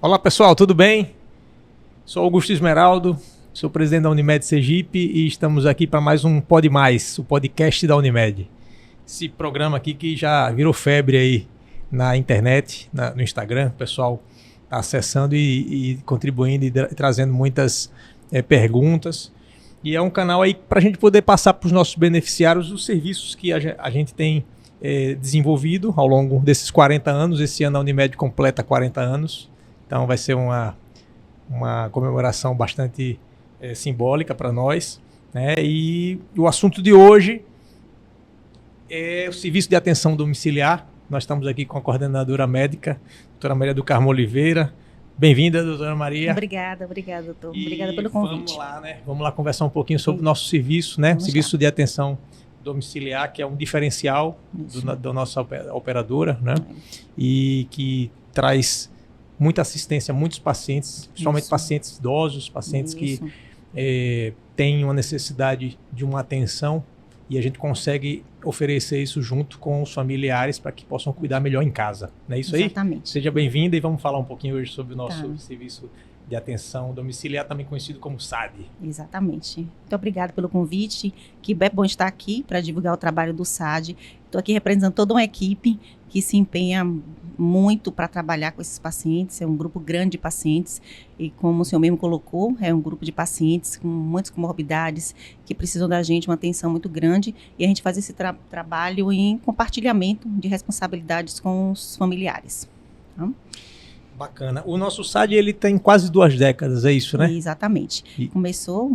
Olá pessoal, tudo bem? Sou Augusto Esmeraldo, sou presidente da Unimed Sergipe e estamos aqui para mais um Pod Mais, o podcast da Unimed. Esse programa aqui que já virou febre aí na internet, no Instagram, o pessoal está acessando e contribuindo e trazendo muitas perguntas. E é um canal aí para a gente poder passar para os nossos beneficiários os serviços que a gente tem desenvolvido ao longo desses 40 anos. Esse ano a Unimed completa 40 anos. Então vai ser uma comemoração bastante simbólica para nós, né? E o assunto de hoje é o serviço de atenção domiciliar. Nós estamos aqui com a coordenadora médica, doutora Maria do Carmo Oliveira. Bem-vinda, doutora Maria. Obrigada, doutor. Obrigada pelo convite. Vamos lá conversar um pouquinho sobre o nosso serviço, né? Serviço de atenção domiciliar, que é um diferencial da nossa operadora, né? E que traz muita assistência a muitos pacientes, principalmente pacientes idosos, pacientes que têm uma necessidade de uma atenção, e a gente consegue oferecer isso junto com os familiares para que possam cuidar melhor em casa. Não é isso aí? Exatamente. Seja bem-vinda e vamos falar um pouquinho hoje sobre o nosso serviço de atenção domiciliar, também conhecido como SAD. Exatamente. Muito obrigada pelo convite. Que é bom estar aqui para divulgar o trabalho do SAD. Estou aqui representando toda uma equipe que se empenha muito para trabalhar com esses pacientes. É um grupo grande de pacientes e, como o senhor mesmo colocou, é um grupo de pacientes com muitas comorbidades que precisam da gente, uma atenção muito grande, e a gente faz esse trabalho em compartilhamento de responsabilidades com os familiares. Bacana. O nosso SAD, ele tem quase 2 décadas, é isso, né? Exatamente.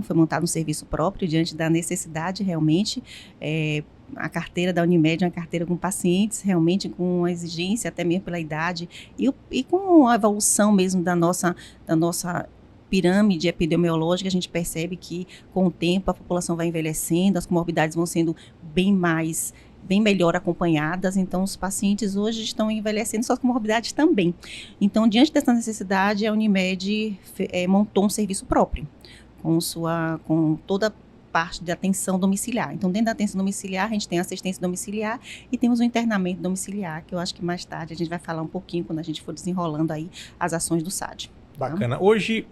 Foi montado um serviço próprio diante da necessidade, realmente. A carteira da Unimed é uma carteira com pacientes, realmente com uma exigência, até mesmo pela idade, e com a evolução mesmo da nossa pirâmide epidemiológica. A gente percebe que, com o tempo, a população vai envelhecendo, as comorbidades vão sendo bem melhor acompanhadas. Então os pacientes hoje estão envelhecendo, suas comorbidades também. Então, diante dessa necessidade, a Unimed montou um serviço próprio, com toda a parte de atenção domiciliar. Então, dentro da atenção domiciliar, a gente tem assistência domiciliar e temos o internamento domiciliar, que eu acho que mais tarde a gente vai falar um pouquinho quando a gente for desenrolando aí as ações do SAD. Bacana. Hoje,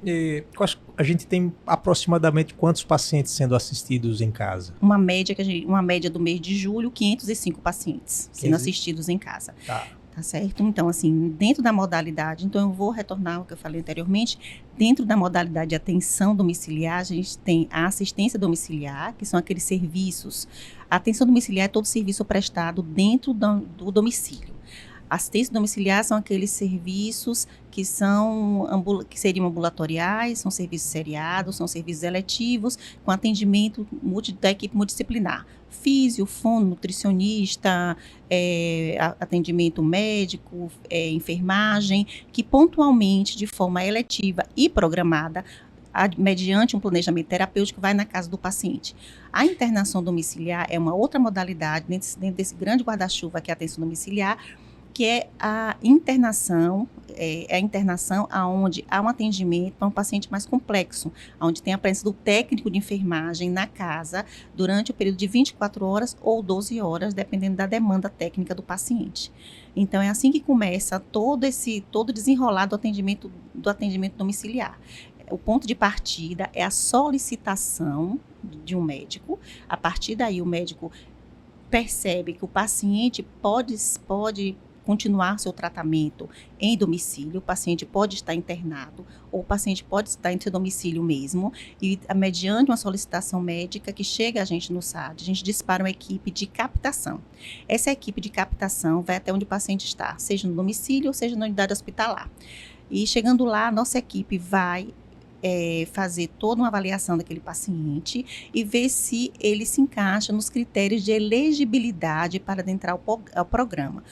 a gente tem aproximadamente quantos pacientes sendo assistidos em casa? Uma média do mês de julho, 505 pacientes sendo assistidos em casa. Tá certo? Então, assim, dentro da modalidade, então eu vou retornar ao que eu falei anteriormente, dentro da modalidade de atenção domiciliar, a gente tem a assistência domiciliar, que são aqueles serviços. A atenção domiciliar é todo serviço prestado dentro do domicílio. Assistência domiciliar são aqueles serviços que seriam ambulatoriais, são serviços seriados, são serviços eletivos, com atendimento da equipe multidisciplinar. Físio, fono, nutricionista, atendimento médico, enfermagem, que pontualmente, de forma eletiva e programada, mediante um planejamento terapêutico, vai na casa do paciente. A internação domiciliar é uma outra modalidade, dentro desse grande guarda-chuva que é a atenção domiciliar, que é a internação, onde há um atendimento para um paciente mais complexo, onde tem a presença do técnico de enfermagem na casa durante o período de 24 horas ou 12 horas, dependendo da demanda técnica do paciente. Então, é assim que começa todo desenrolar do atendimento domiciliar. O ponto de partida é a solicitação de um médico. A partir daí, o médico percebe que o paciente pode continuar seu tratamento em domicílio, o paciente pode estar internado, ou o paciente pode estar em seu domicílio mesmo, e mediante uma solicitação médica que chega a gente no SAD, a gente dispara uma equipe de captação. Essa equipe de captação vai até onde o paciente está, seja no domicílio ou seja na unidade hospitalar. E chegando lá, a nossa equipe vai fazer toda uma avaliação daquele paciente e ver se ele se encaixa nos critérios de elegibilidade para adentrar ao programa.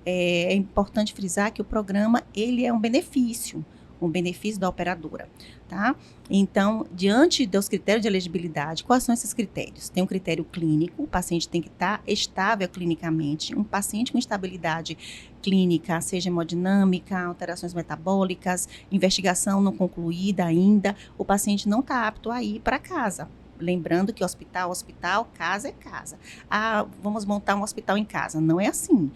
É importante frisar que o programa, ele é um benefício da operadora, tá? Então, diante dos critérios de elegibilidade, quais são esses critérios? Tem um critério clínico, o paciente tem que estar estável clinicamente, um paciente com estabilidade clínica, seja hemodinâmica, alterações metabólicas, investigação não concluída ainda, o paciente não está apto a ir para casa, Lembrando que hospital, casa é casa. Vamos montar um hospital em casa. Não é assim.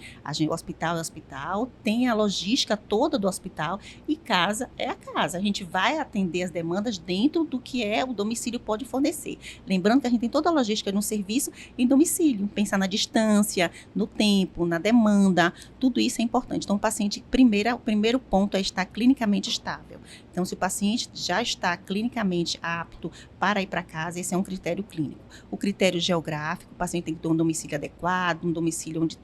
O hospital é hospital, tem a logística toda do hospital e casa é a casa. A gente vai atender as demandas dentro do que o domicílio pode fornecer. Lembrando que a gente tem toda a logística de um serviço em domicílio. Pensar na distância, no tempo, na demanda, tudo isso é importante. Então, o paciente, o primeiro ponto é estar clinicamente estável. Então, se o paciente já está clinicamente apto para ir para casa, esse é um critério clínico. O critério geográfico, o paciente tem que ter um domicílio adequado, um domicílio onde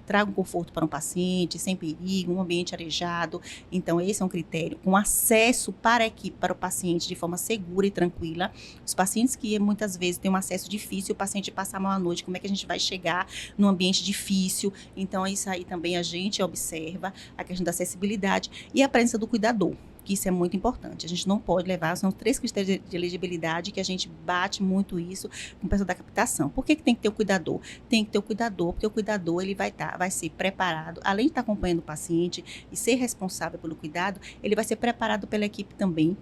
traga um conforto para um paciente, sem perigo, um ambiente arejado. Então, esse é um critério. Com acesso para a equipe, para o paciente, de forma segura e tranquila. Os pacientes que muitas vezes têm um acesso difícil, o paciente passa mal à noite, como é que a gente vai chegar num ambiente difícil? Então, isso aí também a gente observa, a questão da acessibilidade e a presença do cuidador, que isso é muito importante. A gente não pode levar, são 3 critérios de elegibilidade que a gente bate muito isso com o pessoal da captação. Por que tem que ter o cuidador? Tem que ter o cuidador, porque o cuidador ele vai ser preparado, além de estar acompanhando o paciente e ser responsável pelo cuidado, ele vai ser preparado pela equipe também,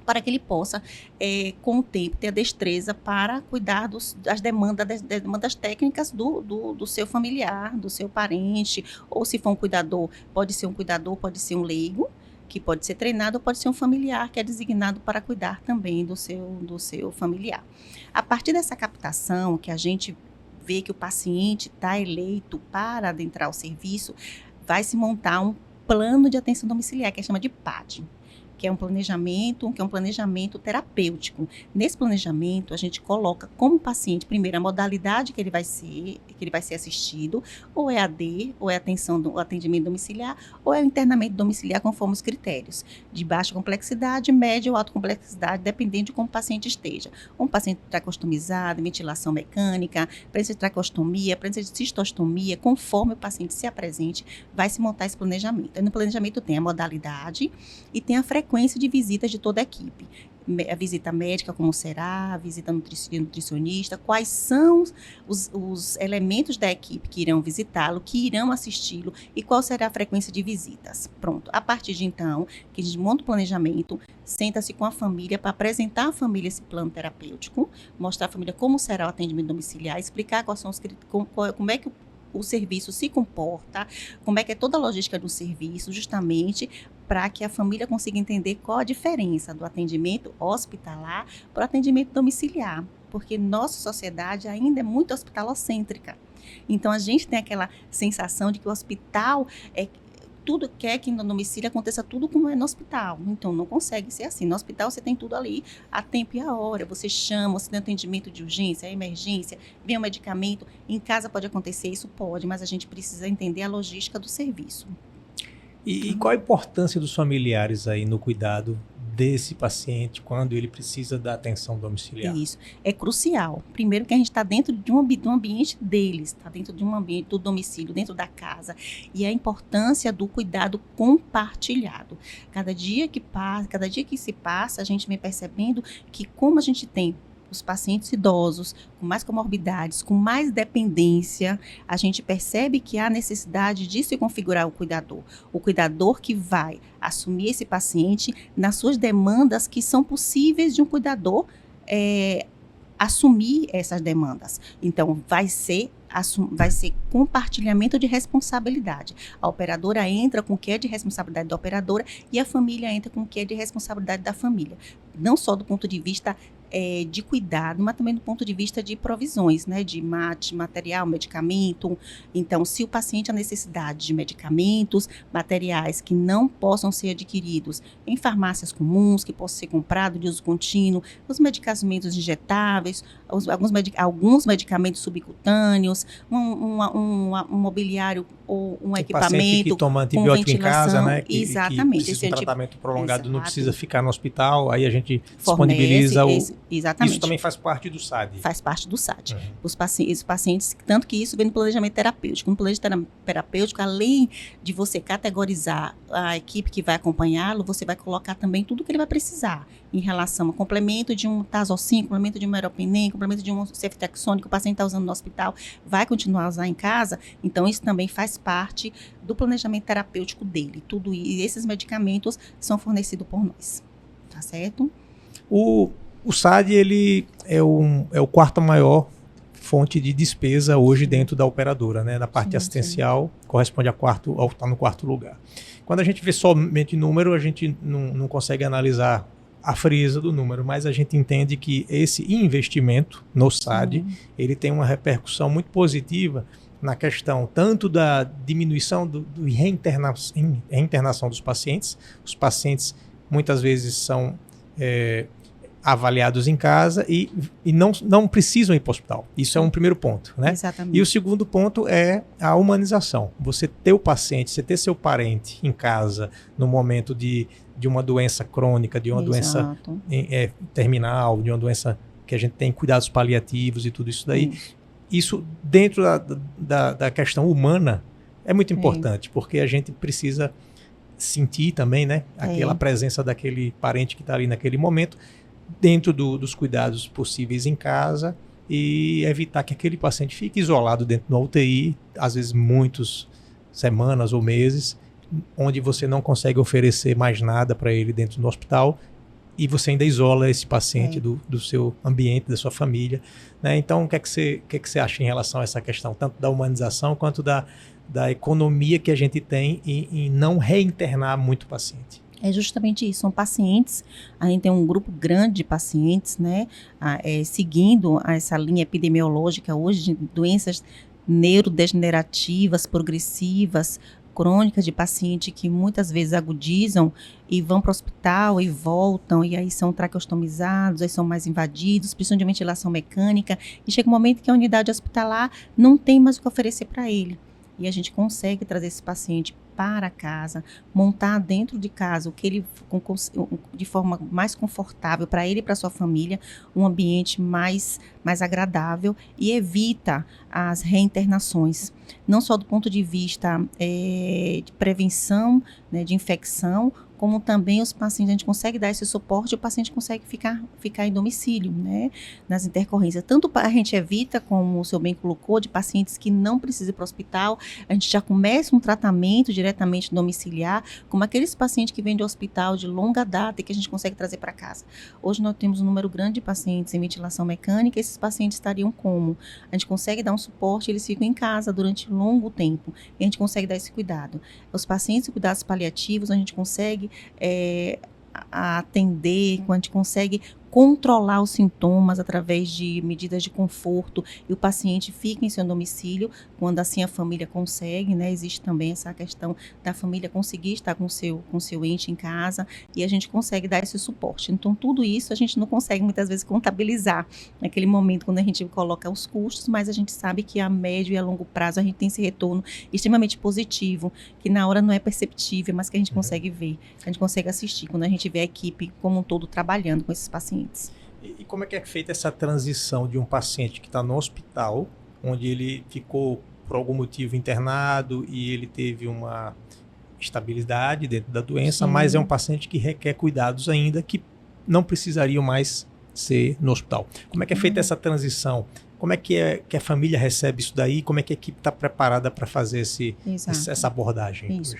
para que ele possa, com o tempo, ter a destreza para cuidar das demandas técnicas do seu familiar, do seu parente, ou se for um cuidador, pode ser um leigo, que pode ser treinado, ou pode ser um familiar que é designado para cuidar também do seu familiar. A partir dessa captação, que a gente vê que o paciente está eleito para adentrar o serviço, vai se montar um plano de atenção domiciliar, que é chama de PAD, que é um planejamento terapêutico. Nesse planejamento, a gente coloca como paciente, primeiro, a modalidade que ele vai ser assistido, ou é AD, ou é atendimento domiciliar, ou é o internamento domiciliar, conforme os critérios, de baixa complexidade, média ou alta complexidade, dependendo de como o paciente esteja. Um paciente tracostomizado, ventilação mecânica, presença de tracostomia, presença de cistostomia, conforme o paciente se apresente, vai se montar esse planejamento. Aí no planejamento tem a modalidade e tem a frequência de visitas de toda a equipe. A visita médica, como será, a visita nutricionista, quais são os elementos da equipe que irão visitá-lo, que irão assisti-lo e qual será a frequência de visitas. Pronto. A partir de então, que a gente monta o planejamento, senta-se com a família para apresentar à família esse plano terapêutico, mostrar à família como será o atendimento domiciliar, explicar quais são como é que o serviço se comporta, como é que é toda a logística do serviço, justamente para que a família consiga entender qual a diferença do atendimento hospitalar para o atendimento domiciliar, porque nossa sociedade ainda é muito hospitalocêntrica. Então, a gente tem aquela sensação de que o hospital tudo quer que no domicílio aconteça tudo como é no hospital. Então, não consegue ser assim. No hospital, você tem tudo ali a tempo e a hora. Você chama, você tem atendimento de urgência, emergência, vem um medicamento. Em casa pode acontecer, isso pode, mas a gente precisa entender a logística do serviço. E qual a importância dos familiares aí no cuidado desse paciente quando ele precisa da atenção domiciliar? Isso, é crucial. Primeiro que a gente está dentro de um ambiente deles, está dentro de um ambiente do domicílio, dentro da casa. E a importância do cuidado compartilhado. Cada dia que se passa, a gente vem percebendo que como a gente tem os pacientes idosos, com mais comorbidades, com mais dependência, a gente percebe que há necessidade de se configurar o cuidador que vai assumir esse paciente nas suas demandas que são possíveis de um cuidador assumir essas demandas. Então, vai ser compartilhamento de responsabilidade. A operadora entra com o que é de responsabilidade da operadora e a família entra com o que é de responsabilidade da família. Não só do ponto de vista de cuidado, mas também do ponto de vista de provisões, né, de material, medicamento. Então, se o paciente tem necessidade de medicamentos, materiais que não possam ser adquiridos em farmácias comuns, que possam ser comprados de uso contínuo, os medicamentos injetáveis, alguns medicamentos subcutâneos, um mobiliário ou um equipamento paciente que toma antibiótico em casa, né? Exatamente. Que precisa de um tratamento prolongado, não precisa ficar no hospital, aí a gente disponibiliza Exatamente. Isso também faz parte do SAD. Faz parte do SAD. Os pacientes, tanto que isso vem no planejamento terapêutico. No planejamento terapêutico, além de você categorizar a equipe que vai acompanhá-lo, você vai colocar também tudo que ele vai precisar em relação ao complemento de um Tazocin, complemento de um Meropenem, complemento de um ceftriaxone que o paciente está usando no hospital, vai continuar a usar em casa. Então, isso também faz parte do planejamento terapêutico dele. Tudo, e esses medicamentos são fornecidos por nós. Tá certo? O SAD, ele é o quarto maior fonte de despesa hoje dentro da operadora, né? Na parte assistencial, corresponde está no quarto lugar. Quando a gente vê somente número, a gente não consegue analisar a frieza do número, mas a gente entende que esse investimento no SAD, ele tem uma repercussão muito positiva na questão tanto da diminuição do reinternação dos pacientes. Os pacientes muitas vezes são avaliados em casa e não precisam ir para o hospital. Isso é um primeiro ponto, né? Exatamente. E o segundo ponto é a humanização. Você ter o paciente, você ter seu parente em casa no momento de uma doença crônica, de uma doença terminal, de uma doença que a gente tem cuidados paliativos e tudo isso daí. Isso dentro da questão humana é muito importante, porque a gente precisa sentir também, né, aquela presença daquele parente que está ali naquele momento, dentro dos cuidados possíveis em casa, e evitar que aquele paciente fique isolado dentro da UTI, às vezes muitas semanas ou meses, onde você não consegue oferecer mais nada para ele dentro do hospital, e você ainda isola esse paciente do seu ambiente, da sua família, né? Então, o que é que você acha em relação a essa questão, tanto da humanização quanto da economia que a gente tem em não reinternar muito o paciente? É justamente isso, são pacientes, a gente tem um grupo grande de pacientes, né, seguindo essa linha epidemiológica hoje de doenças neurodegenerativas, progressivas, crônicas de paciente que muitas vezes agudizam e vão para o hospital e voltam, e aí são traqueostomizados, aí são mais invadidos, precisam de ventilação mecânica, e chega um momento que a unidade hospitalar não tem mais o que oferecer para ele. E a gente consegue trazer esse paciente para casa, montar dentro de casa o que ele de forma mais confortável para ele e para sua família, um ambiente mais agradável, e evita as reinternações, não só do ponto de vista de prevenção, né, de infecção, como também os pacientes, a gente consegue dar esse suporte, o paciente consegue ficar em domicílio, né, nas intercorrências. Tanto a gente evita, como o senhor bem colocou, de pacientes que não precisam ir para o hospital, a gente já começa um tratamento diretamente domiciliar, como aqueles pacientes que vêm de hospital de longa data e que a gente consegue trazer para casa. Hoje nós temos um número grande de pacientes em ventilação mecânica, esses pacientes estariam como? A gente consegue dar um suporte, eles ficam em casa durante longo tempo, e a gente consegue dar esse cuidado. Os pacientes de cuidados paliativos, a gente consegue atender, quando a gente consegue controlar os sintomas através de medidas de conforto, e o paciente fica em seu domicílio, quando assim a família consegue, né? Existe também essa questão da família conseguir estar com seu ente em casa, e a gente consegue dar esse suporte. Então, tudo isso a gente não consegue muitas vezes contabilizar naquele momento quando a gente coloca os custos, mas a gente sabe que a médio e a longo prazo a gente tem esse retorno extremamente positivo, que na hora não é perceptível, mas que a gente consegue ver, a gente consegue assistir quando a gente vê a equipe como um todo trabalhando com esses pacientes. E como é que é feita essa transição de um paciente que está no hospital, onde ele ficou por algum motivo internado e ele teve uma estabilidade dentro da doença, mas é um paciente que requer cuidados ainda, que não precisariam mais ser no hospital. Como é que é feita essa transição? Como é que a família recebe isso daí? Como é que a equipe está preparada para fazer essa abordagem? Isso.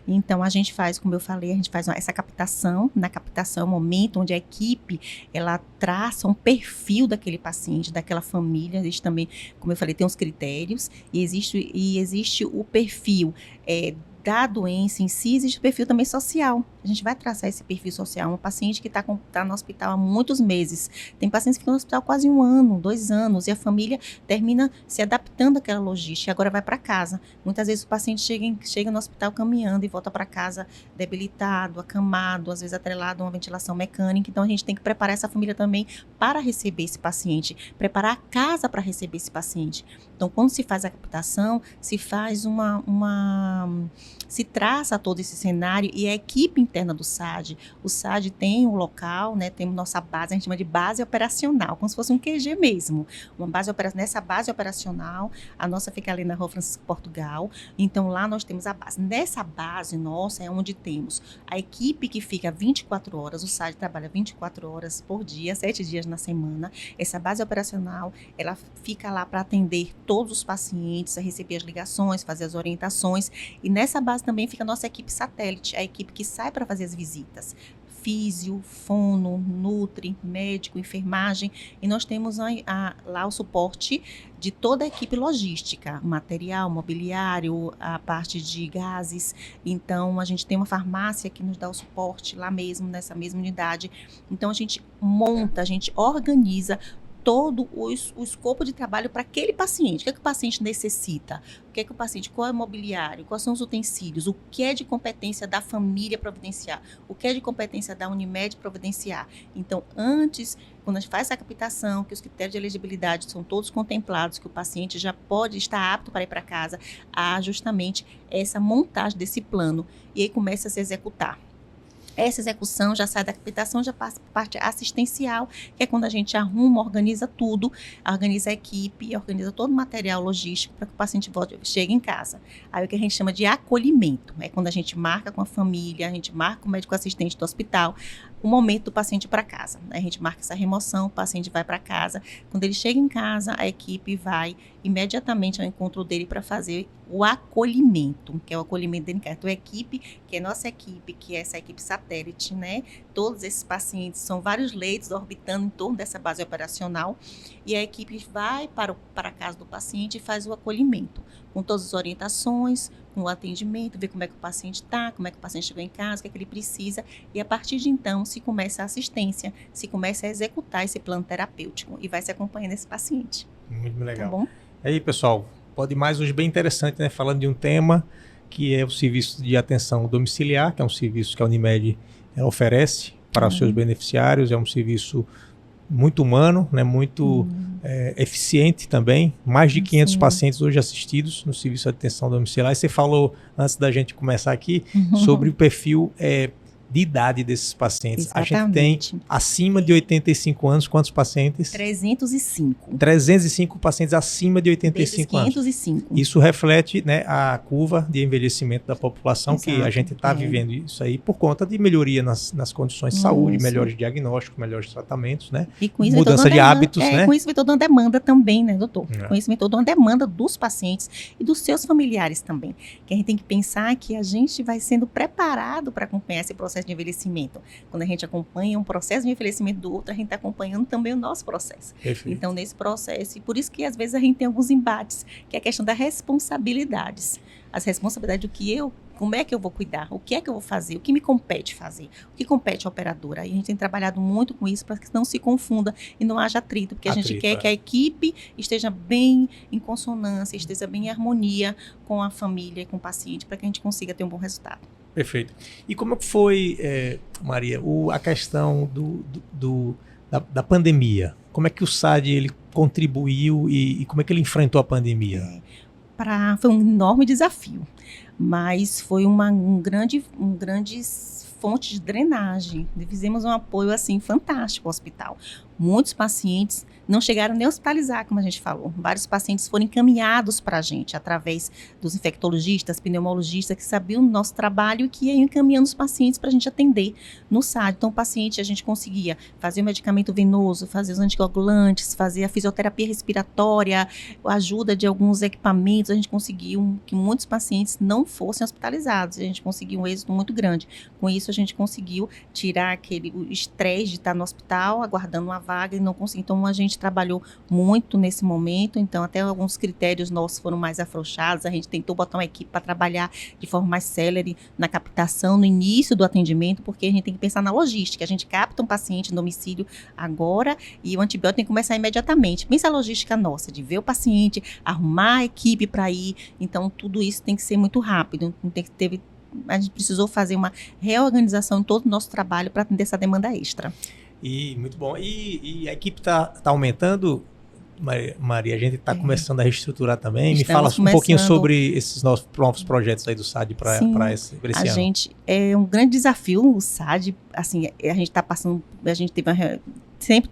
Então, a gente faz, como eu falei, a gente faz essa captação. Na captação é o momento onde a equipe, ela traça um perfil daquele paciente, daquela família. Existe também, como eu falei, tem os critérios, e existe o perfil da doença em si, existe o perfil também social. A gente vai traçar esse perfil social. Um paciente que está no hospital há muitos meses. Tem pacientes que ficam no hospital quase 1 ano, 2 anos, e a família termina se adaptando àquela logística e agora vai para casa. Muitas vezes o paciente chega no hospital caminhando e volta para casa debilitado, acamado, às vezes atrelado a uma ventilação mecânica. Então, a gente tem que preparar essa família também para receber esse paciente, preparar a casa para receber esse paciente. Então, quando se faz a captação, se faz se traça todo esse cenário, e a equipe interna do SAD, o SAD tem um local, né, temos nossa base, a gente chama de base operacional, como se fosse um QG mesmo, nessa base operacional, a nossa fica ali na Rua Francisco Portugal, então lá nós temos a base. Nessa base nossa é onde temos a equipe que fica 24 horas, o SAD trabalha 24 horas por dia, 7 dias na semana. Essa base operacional, ela fica lá para atender todos os pacientes, a receber as ligações, fazer as orientações, e nessa base também fica a nossa equipe satélite, a equipe que sai para fazer as visitas. físio, fono, nutri, médico, enfermagem, e nós temos lá o suporte de toda a equipe logística, material, mobiliário, a parte de gases. Então, a gente tem uma farmácia que nos dá o suporte lá mesmo, nessa mesma unidade. Então, a gente monta, a gente organiza todo o escopo de trabalho para aquele paciente. O que é que o paciente necessita? O que é que o paciente, qual é o mobiliário? Quais são os utensílios? O que é de competência da família providenciar? O que é de competência da Unimed providenciar? Então, antes, quando a gente faz essa captação, que os critérios de elegibilidade são todos contemplados, que o paciente já pode estar apto para ir para casa, há justamente essa montagem desse plano. E aí começa a se executar. Essa execução já sai da captação, já passa para a parte assistencial, que é quando a gente arruma, organiza tudo, organiza a equipe, organiza todo o material logístico para que o paciente chegue em casa. Aí o que a gente chama de acolhimento, é quando a gente marca com a família, a gente marca com o médico assistente do hospital, o momento do paciente para casa. A gente marca essa remoção, o paciente vai para casa. Quando ele chega em casa, a equipe vai imediatamente ao encontro dele para fazer o acolhimento, que é o acolhimento dele em casa. Então, a equipe, que é nossa equipe, que é essa equipe satélite, né? Todos esses pacientes, são vários leitos orbitando em torno dessa base operacional, e a equipe vai para a casa do paciente e faz o acolhimento, com todas as orientações, com o atendimento, ver como é que o paciente está, como é que o paciente chegou em casa, o que é que ele precisa, e a partir de então se começa a assistência, se começa a executar esse plano terapêutico e vai se acompanhando esse paciente. Muito legal. Tá bom? Aí, pessoal, Pode Mais hoje bem interessante, né? Falando de um tema que é o serviço de atenção domiciliar, que é um serviço que a Unimed oferece para os seus beneficiários, é um serviço muito humano, né? Muito eficiente também, mais de 500 pacientes hoje assistidos no serviço de atenção domiciliar. E você falou, antes da gente começar aqui, sobre o perfil de idade desses pacientes. Exatamente. A gente tem acima de 85 anos, quantos pacientes? 305. 305 pacientes acima de 85 anos. 505. Isso reflete, né, a curva de envelhecimento da população. Exato, que a gente está vivendo isso aí por conta de melhoria nas condições de saúde, melhores diagnósticos, melhores tratamentos, né? E com isso mudança de hábitos, né? Com isso vem toda uma demanda também, né, doutor? Com isso vem toda uma demanda dos pacientes e dos seus familiares também. Que a gente tem que pensar que a gente vai sendo preparado para acompanhar esse processo de envelhecimento. Quando a gente acompanha um processo de envelhecimento do outro, a gente está acompanhando também o nosso processo. Perfeito. Então, nesse processo, e por isso que às vezes a gente tem alguns embates, que é a questão das responsabilidades. As responsabilidades como é que eu vou cuidar, o que é que eu vou fazer, o que me compete fazer, o que compete à operadora. E a gente tem trabalhado muito com isso para que não se confunda e não haja atrito, porque a gente quer que a equipe esteja bem em consonância, esteja bem em harmonia com a família e com o paciente, para que a gente consiga ter um bom resultado. Perfeito. E como foi, Maria, a questão da pandemia? Como é que o SAD ele contribuiu e como é que ele enfrentou a pandemia? Foi um enorme desafio, mas foi um grande fonte de drenagem. Fizemos um apoio assim fantástico ao hospital. Muitos pacientes não chegaram nem a hospitalizar, como a gente falou. Vários pacientes foram encaminhados para a gente através dos infectologistas, pneumologistas que sabiam do nosso trabalho e que iam encaminhando os pacientes para a gente atender no SAD. Então, o paciente, a gente conseguia fazer o medicamento venoso, fazer os anticoagulantes, fazer a fisioterapia respiratória, a ajuda de alguns equipamentos. A gente conseguiu que muitos pacientes não fossem hospitalizados. A gente conseguiu um êxito muito grande. Com isso, a gente conseguiu tirar o estresse de estar no hospital, aguardando uma vaga e não conseguir. Então, a gente trabalhou muito nesse momento. Então, até alguns critérios nossos foram mais afrouxados. A gente tentou botar uma equipe para trabalhar de forma mais célere na captação, no início do atendimento, porque a gente tem que pensar na logística. A gente capta um paciente no domicílio agora e o antibiótico tem que começar imediatamente. Pensa a logística nossa, de ver o paciente, arrumar a equipe para ir. Então, tudo isso tem que ser muito rápido. A gente precisou fazer uma reorganização em todo o nosso trabalho para atender essa demanda extra. E muito bom. E a equipe tá aumentando, Maria? A gente está começando a reestruturar também. Me fala um pouquinho sobre esses novos projetos aí do SAD para esse ano. Gente, é um grande desafio o SAD. Assim, a gente está passando,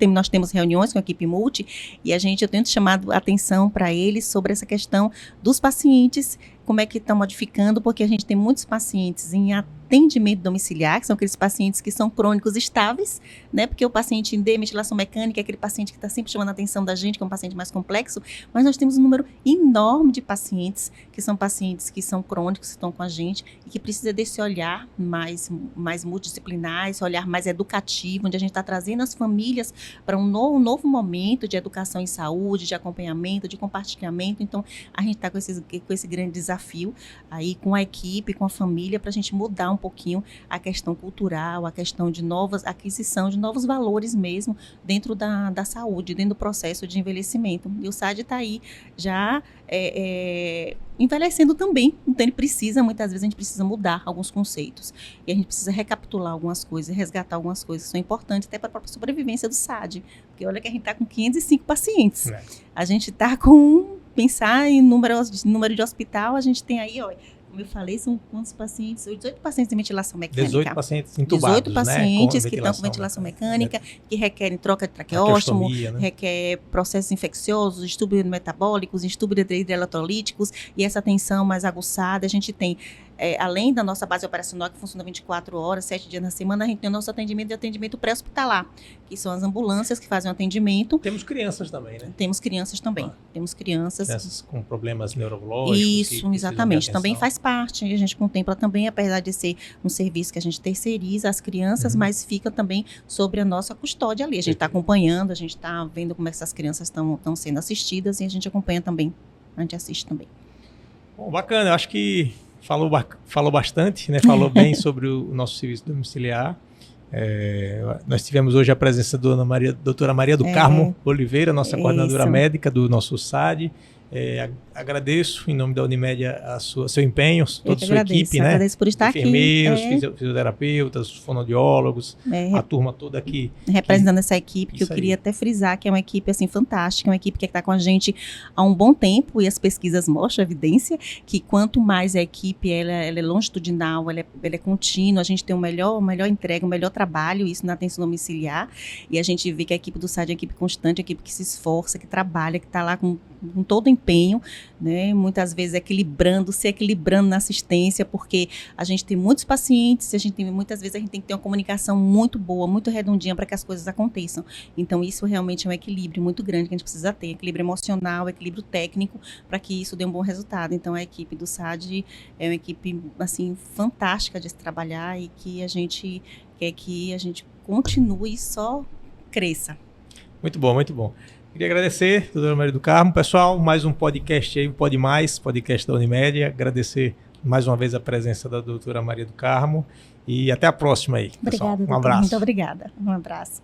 nós temos reuniões com a equipe multi e eu tento chamar a atenção para eles sobre essa questão dos pacientes, como é que estão modificando, porque a gente tem muitos pacientes em até atendimento domiciliar, que são aqueles pacientes que são crônicos estáveis, né? Porque o paciente de ventilação mecânica é aquele paciente que está sempre chamando a atenção da gente, que é um paciente mais complexo, mas nós temos um número enorme de pacientes que são crônicos, que estão com a gente e que precisa desse olhar mais multidisciplinar, esse olhar mais educativo, onde a gente está trazendo as famílias para um novo momento de educação em saúde, de acompanhamento, de compartilhamento. Então, a gente está com esse grande desafio aí com a equipe, com a família, para a gente mudar um pouquinho a questão cultural, a questão de aquisição de novos valores mesmo dentro da saúde, dentro do processo de envelhecimento. E o SAD está aí já envelhecendo também, então muitas vezes a gente precisa mudar alguns conceitos e a gente precisa recapitular algumas coisas, resgatar algumas coisas que são importantes até para a própria sobrevivência do SAD, porque olha que a gente está com 505 pacientes, a gente está pensar em número de hospital, a gente tem aí, como eu falei, são quantos pacientes? 18 pacientes de ventilação mecânica. 18 pacientes intubados, 18 pacientes, né, que estão com ventilação mecânica, que requerem troca de traqueóstomo, né? Requer processos infecciosos, distúrbios metabólicos, distúrbios hidroeletrolíticos, e essa atenção mais aguçada. A gente tem, além da nossa base operacional, que funciona 24 horas, 7 dias na semana, a gente tem o nosso atendimento pré-hospitalar, que são as ambulâncias que fazem o atendimento. Temos crianças também, né? Temos crianças também. Temos crianças com problemas neurológicos. Isso, exatamente. Também faz parte. A gente contempla também, apesar de ser um serviço que a gente terceiriza as crianças, mas fica também sobre a nossa custódia ali. A gente está acompanhando, a gente está vendo como essas crianças estão sendo assistidas e a gente acompanha também, a gente assiste também. Bom, bacana. Eu acho que falou bastante, né? Falou bem sobre o nosso serviço domiciliar. Nós tivemos hoje a presença da doutora Maria do Carmo Oliveira, nossa coordenadora médica do nosso SAD. Agradeço em nome da Unimed seu empenho, toda a sua equipe, né? Agradeço por estar enfermeiros, fisioterapeutas, fonoaudiólogos, a turma toda aqui. Representando essa equipe, que eu queria até frisar que é uma equipe assim, fantástica, uma equipe que está com a gente há um bom tempo e as pesquisas mostram a evidência que quanto mais a equipe ela é longitudinal, ela é contínua, a gente tem melhor entrega, um melhor trabalho, isso na atenção domiciliar, e a gente vê que a equipe do SAD é uma equipe constante, uma equipe que se esforça, que trabalha, que está lá com todo empenho, né? Muitas vezes se equilibrando na assistência, porque a gente tem muitos pacientes, muitas vezes a gente tem que ter uma comunicação muito boa, muito redondinha para que as coisas aconteçam. Então isso realmente é um equilíbrio muito grande que a gente precisa ter, equilíbrio emocional, equilíbrio técnico, para que isso dê um bom resultado. Então a equipe do SAD é uma equipe assim, fantástica de se trabalhar e que a gente quer que a gente continue e só cresça. Muito bom, muito bom. Queria agradecer, doutora Maria do Carmo. Pessoal, mais um podcast aí, Pode Mais, podcast da Unimed. Agradecer mais uma vez a presença da doutora Maria do Carmo. E até a próxima aí, pessoal. Obrigada, um abraço. Muito obrigada. Um abraço.